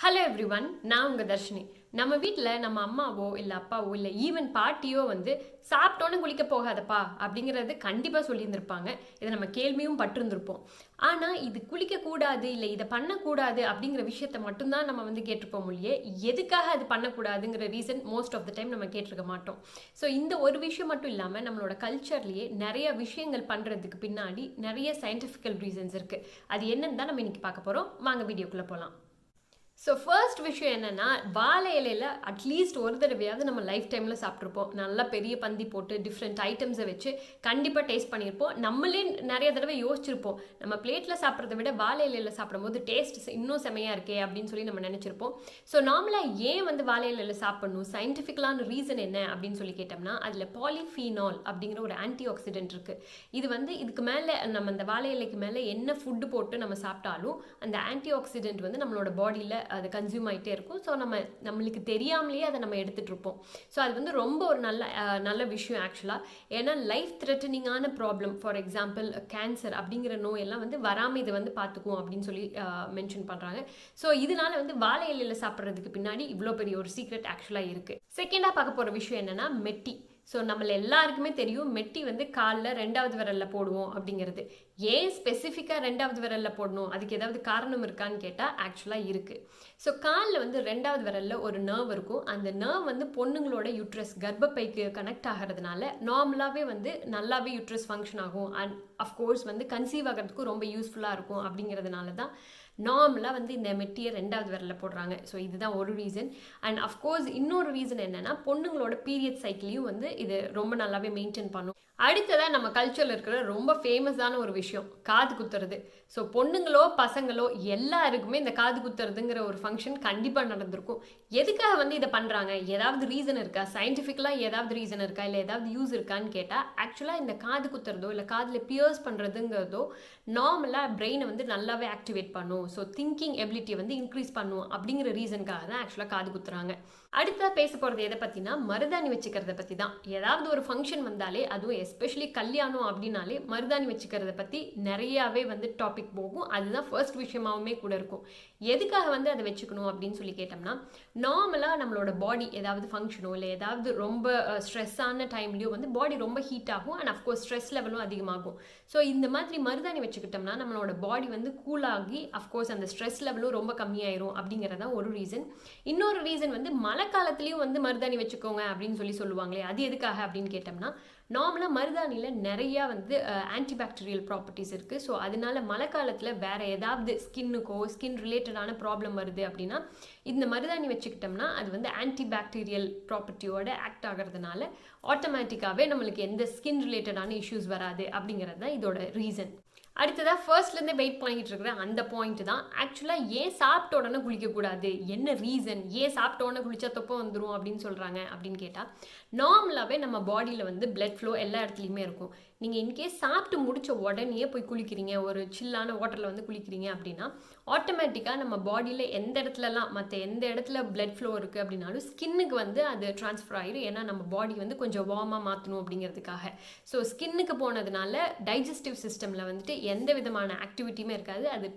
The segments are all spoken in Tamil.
ஹலோ எவ்ரிவன், நான் உங்கள் தர்ஷினி. நம்ம வீட்டில் நம்ம அம்மாவோ இல்லை அப்பாவோ இல்லை ஈவன் பாட்டியோ வந்து சாப்பிட்டோன்னு குளிக்க போகாதப்பா அப்படிங்கிறது கண்டிப்பாக சொல்லியிருந்திருப்பாங்க. இதை நம்ம கேள்வியும் பட்டிருந்திருப்போம். ஆனால் இது குளிக்கக்கூடாது இல்லை இதை பண்ணக்கூடாது அப்படிங்கிற விஷயத்த மட்டும்தான் நம்ம வந்து கேட்டிருப்போம் இல்லையே, எதுக்காக அது பண்ணக்கூடாதுங்கிற reason most of the time நம்ம கேட்டிருக்க மாட்டோம். ஸோ இந்த ஒரு விஷயம் மட்டும் இல்லாமல் நம்மளோட கல்ச்சர்லேயே நிறைய விஷயங்கள் பண்ணுறதுக்கு பின்னாடி நிறைய சயின்டிஃபிக்கல் ரீசன்ஸ் இருக்குது. அது என்னன்னு தான் நம்ம இன்னைக்கு பார்க்க போகிறோம். வாங்க வீடியோக்குள்ளே போகலாம். ஸோ ஃபர்ஸ்ட் விஷயம் என்னென்னா, வாழை இலையில் அட்லீஸ்ட் ஒரு தடவையாவது நம்ம லைஃப் டைமில் சாப்பிட்ருப்போம். நல்லா பெரிய பந்தி போட்டு டிஃப்ரெண்ட் ஐட்டம்ஸை வச்சு கண்டிப்பாக டேஸ்ட் பண்ணியிருப்போம். நம்மளே நிறைய தடவை யோசிச்சிருப்போம், நம்ம பிளேட்டில் சாப்பிட்றத விட வாழை இலையில் சாப்பிடும்போது டேஸ்ட் இன்னும் செமையாக இருக்கே அப்படின்னு சொல்லி நம்ம நினச்சிருப்போம். ஸோ நார்மலாக ஏன் வந்து வாழை இலையில் சாப்பிடணும், சயின்டிஃபிக்கலான ரீசன் என்ன அப்படின்னு சொல்லி கேட்டோம்னா, அதில் பாலிஃபீனால் அப்படிங்கிற ஒரு ஆன்டி ஆக்சிடென்ட் இருக்குது. இது வந்து இதுக்கு மேலே நம்ம அந்த வாழை இலைக்கு மேலே என்ன ஃபுட்டு போட்டு நம்ம சாப்பிட்டாலும் அந்த ஆன்டி ஆக்சிடென்ட் வந்து நம்மளோட பாடியில் அது கன்சியூம் ஆகிட்டே இருக்கும். ஸோ நம்மளுக்கு தெரியாமலேயே அதை நம்ம எடுத்துகிட்டு இருப்போம். ஸோ அது வந்து ரொம்ப ஒரு நல்ல விஷயம் ஆக்சுவலாக. ஏன்னா லைஃப் த்ரெட்டனிங்கான ப்ராப்ளம், ஃபார் எக்ஸாம்பிள் கேன்சர் அப்படிங்கிற நோயெல்லாம் வந்து வராமல் இதை வந்து பார்த்துக்கும் அப்படின்னு சொல்லி மென்ஷன் பண்ணுறாங்க. ஸோ இதனால வந்து வாழை இலையில் சாப்பிட்றதுக்கு பின்னாடி இவ்வளோ பெரிய ஒரு சீக்ரெட் ஆக்சுவலாக இருக்குது. செகண்டாக பார்க்க போகிற விஷயம் என்னென்னா மெட்டி. ஸோ நம்மள எல்லாருக்குமே தெரியும், மெட்டி வந்து காலில் 2வது விரலில் போடுவோம் அப்படிங்கிறது. ஏன் ஸ்பெசிஃபிக்காக 2வது விரலில் போடணும், அதுக்கு ஏதாவது காரணம் இருக்கான்னு கேட்டால் ஆக்சுவலாக இருக்குது. ஸோ காலில் வந்து 2வது விரலில் ஒரு நர்வ் இருக்கும். அந்த நர்வ் வந்து பொண்ணுங்களோட யூட்ரஸ் கர்ப்பப்பைக்கு கனெக்ட் ஆகிறதுனால நார்மலாகவே வந்து நல்லாவே யூட்ரஸ் ஃபங்க்ஷன் ஆகும். அண்ட் அஃப்கோர்ஸ் வந்து கன்சீவ் ஆகிறதுக்கும் ரொம்ப யூஸ்ஃபுல்லாக இருக்கும். அப்படிங்கிறதுனால தான் நார்மலாக வந்து இந்த மெட்டியை 2வது விரலில் போடுறாங்க. ஸோ இதுதான் ஒரு ரீசன். அண்ட் அஃப்கோர்ஸ் இன்னொரு ரீசன் என்னென்னா, பொண்ணுங்களோட பீரியட் சைக்கிளையும் வந்து இது ரொம்ப நல்லாவே மெயின்டைன் பண்ணும். அடுத்ததாக நம்ம கல்ச்சரில் இருக்கிற ரொம்ப ஃபேமஸான ஒரு விஷயம், காது குத்துறது. ஸோ பொண்ணுங்களோ பசங்களோ எல்லாருக்குமே இந்த காது குத்துறதுங்கிற ஒரு ஃபங்க்ஷன் கண்டிப்பாக நடந்திருக்கும். எதுக்காக வந்து இதை பண்ணுறாங்க, ஏதாவது ரீசன் இருக்கா, சயின்டிஃபிக்கலாக ஏதாவது ரீசன் இருக்கா, இல்லை ஏதாவது யூஸ் இருக்கான்னு கேட்டால் ஆக்சுவலாக இந்த காது குத்துறதோ இல்லை காதில் பியர்ஸ் பண்ணுறதுங்கிறதோ நார்மலாக பிரெயினை வந்து நல்லாவே ஆக்டிவேட் பண்ணும். ஸோ திங்கிங் எபிலிட்டியை வந்து இன்க்ரீஸ் பண்ணும் அப்படிங்கிற ரீசனுக்காக தான் ஆக்சுவலாக காது குத்துறாங்க. அடுத்ததாக பேச போகிறது எதை பற்றினா, மருதாணி வச்சுக்கிறத பற்றி தான். ஏதாவது ஒரு ஃபங்க்ஷன் வந்தாலே, அதுவும் எஸ்பெஷலி கல்யாணம் அப்படின்னாலே மருதாணி வச்சுக்கிறத பற்றி நிறையாவே வந்து டாபிக் போகும். அதுதான் ஃபர்ஸ்ட் விஷயமாகவுமே கூட இருக்கும். எதுக்காக வந்து அதை வச்சுக்கணும் அப்படின்னு சொல்லி கேட்டோம்னா, நார்மலாக நம்மளோட பாடி ஏதாவது ஃபங்க்ஷனோ இல்லை ஏதாவது ரொம்ப ஸ்ட்ரெஸ்ஸான டைம்லேயும் வந்து பாடி ரொம்ப ஹீட் ஆகும். அண்ட் அஃப்கோர்ஸ் ஸ்ட்ரெஸ் லெவலும் அதிகமாகும். ஸோ இந்த மாதிரி மருதாணி வச்சுக்கிட்டோம்னா நம்மளோட பாடி வந்து கூலாகி அஃப்கோர்ஸ் அந்த ஸ்ட்ரெஸ் லெவலும் ரொம்ப கம்மியாயிரும் அப்படிங்கிறதான் ஒரு ரீசன். இன்னொரு ரீசன் வந்து மழை காலத்துலேயும் வந்து மருதாணி வச்சுக்கோங்க அப்படின்னு சொல்லி சொல்லுவாங்களே, அது எதுக்காக அப்படின்னு கேட்டோம்னா, நார்மலாக மருதாணியில் நிறையா வந்து ஆன்டிபாக்டீரியல் ப்ராப்பர்ட்டிஸ் இருக்குது. ஸோ அதனால மழை காலத்தில் வேறு ஏதாவது ஸ்கின் ரிலேட்டடான ப்ராப்ளம் வருது அப்படின்னா இந்த மருதாணி வச்சுக்கிட்டோம்னா அது வந்து ஆன்டிபாக்டீரியல் ப்ராப்பர்ட்டியோட ஆக்ட் ஆகிறதுனால ஆட்டோமேட்டிக்காகவே நம்மளுக்கு எந்த ஸ்கின் ரிலேட்டடான இஷ்யூஸ் வராது அப்படிங்கிறது தான் இதோட ரீசன். அடுத்ததாக ஃபர்ஸ்ட்லேருந்தே வெயிட் பண்ணிட்டு இருக்கிற அந்த பாயிண்ட் தான் ஆக்சுவலாக ஏன் சாப்பிட்ட உடனே குளிக்கக்கூடாது, என்ன ரீசன், ஏன் சாப்பிட்ட உடனே குளிச்சா தொப்பம் வந்துடும் அப்படின்னு சொல்கிறாங்க அப்படின்னு கேட்டால், நார்மலாகவே நம்ம பாடியில் வந்து பிளட் ஃப்ளோ எல்லா இடத்துலையுமே இருக்கும். நீங்கள் இன்கேஸ் சாப்பிட்டு முடித்த உடனே போய் குளிக்கிறீங்க, ஒரு சில்லான வாட்டரில் வந்து குளிக்கிறீங்க அப்படின்னா ஆட்டோமேட்டிக்காக நம்ம பாடியில் எந்த இடத்துலலாம் மற்ற எந்த இடத்துல பிளட் ஃப்ளோ இருக்குது அப்படின்னாலும் ஸ்கின்னுக்கு வந்து அது ட்ரான்ஸ்ஃபர் ஆகிடும். ஏன்னா நம்ம பாடி வந்து கொஞ்சம் வார்மாக மாற்றணும் அப்படிங்கிறதுக்காக. ஸோ ஸ்கின்னுக்கு போனதுனால டைஜஸ்டிவ் சிஸ்டமில் வந்துட்டு எந்த விதமான ஆக்டிவிட்டியுமே இருக்காது. அது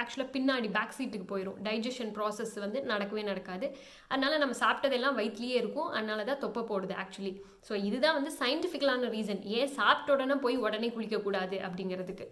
ஆக்சுவலாக பின்னாடி பேக் சீட்டுக்கு போயிடும். டைஜஷன் ப்ராசஸ் வந்து நடக்கவே நடக்காது. அதனால் நம்ம சாப்பிட்டதெல்லாம் வயிற்றுலேயே இருக்கும். அதனால தான் தொப்பை போடுது ஆக்சுவலி. ஸோ இதுதான் வந்து சயின்டிஃபிக்கலான ரீசன், ஏன் சாப்பிட்ட உடனே போய் உடனே குளிக்கக்கூடாது அப்படிங்கிறதுக்கு.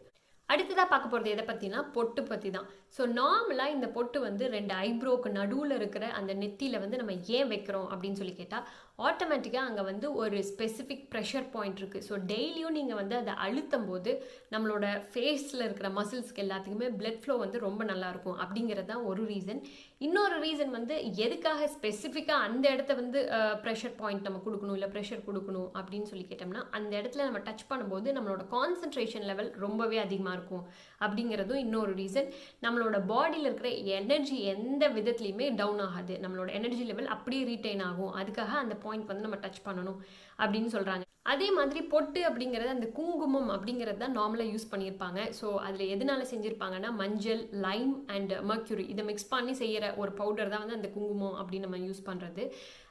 அடுத்ததாக பார்க்க போகிறது எதை பற்றினா, பொட்டு பற்றி தான். ஸோ நார்மலாக இந்த பொட்டு வந்து 2 ஐப்ரோக்கு நடுவில் இருக்கிற அந்த நெத்தியில் வந்து நம்ம ஏன் வைக்கிறோம் அப்படின்னு சொல்லி கேட்டால், ஆட்டோமேட்டிக்காக அங்கே வந்து ஒரு ஸ்பெசிஃபிக் ப்ரெஷர் பாயிண்ட் இருக்குது. ஸோ டெய்லியும் நீங்கள் வந்து அதை அழுத்தும் போது நம்மளோட ஃபேஸில் இருக்கிற மசில்ஸ்க்கு எல்லாத்துக்குமே பிளட் ஃப்ளோ வந்து ரொம்ப நல்லாயிருக்கும் அப்படிங்கிறது தான் ஒரு ரீசன். இன்னொரு ரீசன் வந்து எதுக்காக ஸ்பெசிஃபிக்காக அந்த இடத்த வந்து ப்ரெஷர் பாயிண்ட் நம்ம கொடுக்கணும் இல்லை ப்ரெஷர் கொடுக்கணும் அப்படின்னு சொல்லி கேட்டோம்னா, அந்த இடத்துல நம்ம டச் பண்ணும்போது நம்மளோட கான்சன்ட்ரேஷன் லெவல் ரொம்பவே அதிகமாக இருக்கும் அப்படிங்கிறதும் இன்னொரு ரீசன். நம்மளோட பாடியில் இருக்கிற எனர்ஜி எந்த விதத்துலையுமே டவுன் ஆகாது, நம்மளோட எனர்ஜி லெவல் அப்படியே ரீட்டைன் ஆகும். அதுக்காக அந்த பாயிண்ட் வந்து நம்ம டச் பண்ணணும் அப்படின்னு சொல்கிறாங்க. அதே மாதிரி பொட்டு அப்படிங்கிறது அந்த குங்குமம் அப்படிங்கிறது தான் நார்மலாக யூஸ் பண்ணியிருப்பாங்க. ஸோ அதில் எதனால செஞ்சுருப்பாங்கன்னா மஞ்சள், லைம் அண்ட் மர்க்யூரி இதை மிக்ஸ் பண்ணி செய்கிற ஒரு பவுடர் தான் வந்து அந்த குங்குமம் அப்படின்னு நம்ம யூஸ் பண்ணுறது.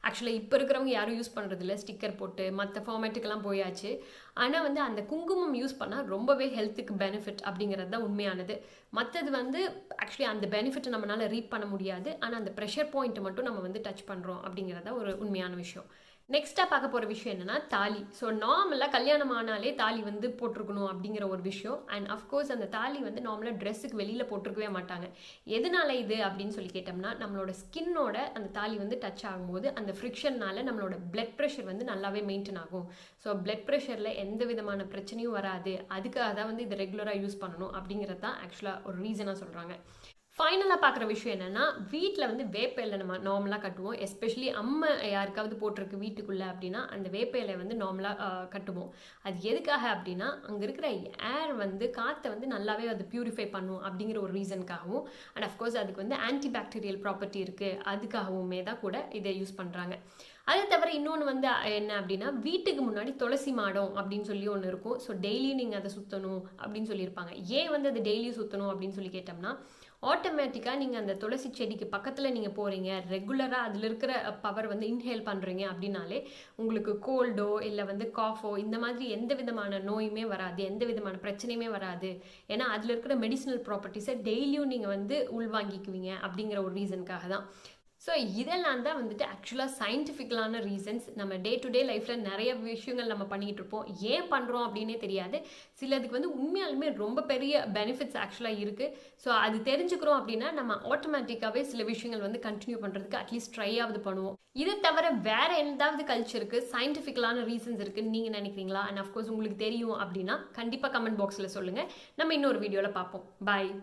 ஆக்சுவலாக இப்போ இருக்கிறவங்க யாரும் யூஸ் பண்ணுறதில்ல, ஸ்டிக்கர் போட்டு மற்ற ஃபார்மேட்டுக்கெல்லாம் போயாச்சு. ஆனால் வந்து அந்த குங்குமம் யூஸ் பண்ணால் ரொம்பவே ஹெல்த்துக்கு பெனிஃபிட் அப்படிங்கிறது தான் உண்மையானது. மற்றது வந்து ஆக்சுவலி அந்த பெனிஃபிட்டை நம்மளால் ரீட் பண்ண முடியாது, ஆனால் அந்த ப்ரெஷர் பாயிண்ட்டை மட்டும் நம்ம வந்து டச் பண்ணுறோம் அப்படிங்கிறத ஒரு உண்மையான விஷயம். நெக்ஸ்ட்டாக பார்க்க போகிற விஷயம் என்னென்னா தாலி. ஸோ நார்மலாக கல்யாணம் ஆனாலே தாலி வந்து போட்டிருக்கணும் அப்படிங்கிற ஒரு விஷயம். அண்ட் அஃப்கோர்ஸ் அந்த தாலி வந்து நார்மலாக ட்ரெஸ்ஸுக்கு வெளியில் போட்டிருக்கவே மாட்டாங்க. எதனால இது அப்படின்னு சொல்லி கேட்டோம்னா நம்மளோட ஸ்கின்னோட அந்த தாலி வந்து டச் ஆகும்போது அந்த ஃப்ரிக்ஷன்னால நம்மளோட பிளட் ப்ரெஷர் வந்து நல்லாவே மெயின்டைன் ஆகும். ஸோ பிளட் ப்ரெஷரில் எந்த விதமான பிரச்சனையும் வராது. அதுக்காக தான் வந்து இதை ரெகுலராக யூஸ் பண்ணணும் அப்படிங்கிறது தான் ஆக்சுவலாக ஒரு ரீசனாக சொல்கிறாங்க. ஃபைனலாக பார்க்குற விஷயம் என்னென்னா வீட்டில் வந்து வேப்ப இலை நம்ம நார்மலாக கட்டுவோம். எஸ்பெஷலி அம்மை யாருக்காவது போட்டிருக்கு வீட்டுக்குள்ளே அப்படின்னா அந்த வேப்ப இலை வந்து நார்மலாக கட்டுவோம். அது எதுக்காக அப்படின்னா அங்கே இருக்கிற ஏர் வந்து காற்றை வந்து நல்லாவே அது பியூரிஃபை பண்ணும் அப்படிங்கிற ஒரு ரீசனுக்காகவும், அண்ட் அஃப்கோர்ஸ் அதுக்கு வந்து ஆன்டி பாக்டீரியல் ப்ராப்பர்ட்டி இருக்குது, அதுக்காகவுமே தான் கூட இதை யூஸ் பண்ணுறாங்க. அதை தவிர இன்னொன்று வந்து என்ன அப்படின்னா வீட்டுக்கு முன்னாடி துளசி மாடம் அப்படின்னு சொல்லி ஒன்று இருக்கும். ஸோ டெய்லியும் நீங்கள் அதை சுற்றணும் அப்படின்னு சொல்லியிருப்பாங்க. ஏன் வந்து அது டெய்லியும் சுற்றணும் அப்படின்னு சொல்லி கேட்டோம்னா ஆட்டோமேட்டிக்காக நீங்கள் அந்த துளசி செடிக்கு பக்கத்தில் நீங்கள் போகிறீங்க, ரெகுலராக அதில் இருக்கிற பவர் வந்து இன்ஹேல் பண்ணுறீங்க அப்படின்னாலே உங்களுக்கு கோல்டோ இல்லை வந்து காஃபோ இந்த மாதிரி எந்த விதமான நோயுமே வராது, எந்த விதமான பிரச்சனையுமே வராது. ஏன்னா அதில் இருக்கிற மெடிசினல் ப்ராப்பர்ட்டிஸை டெய்லியும் நீங்கள் வந்து உள்வாங்கிக்குவீங்க அப்படிங்கிற ஒரு ரீசனுக்காக தான். ஸோ இதெல்லாம் தான் வந்துட்டு ஆக்சுவலாக சயின்டிஃபிக்கலான ரீசன்ஸ். நம்ம டே டு டே லைஃப்பில் நிறைய விஷயங்கள் நம்ம பண்ணிகிட்டு இருப்போம், ஏன் பண்ணுறோம் அப்படின்னே தெரியாது. சிலதுக்கு வந்து உண்மையாலுமே ரொம்ப பெரிய பெனிஃபிட்ஸ் ஆக்சுவலாக இருக்குது. ஸோ அது தெரிஞ்சுக்கிறோம் அப்படின்னா நம்ம ஆட்டோமேட்டிக்காகவே சில விஷயங்கள் வந்து கண்டினியூ பண்ணுறதுக்கு அட்லீஸ்ட் ட்ரை ஆகுது பண்ணுவோம். இதை தவிர வேறு எந்தாவது கல்ச்சருக்கு சயின்டிஃபிக்கலான ரீசன்ஸ் இருக்குதுன்னு நீங்கள் நினைக்கிறீங்களா? அண்ட் அஃப்கோர்ஸ் உங்களுக்கு தெரியும் அப்படின்னா கண்டிப்பாக கமெண்ட் பாக்ஸில் சொல்லுங்கள். நம்ம இன்னொரு வீடியோவில் பார்ப்போம். பாய்.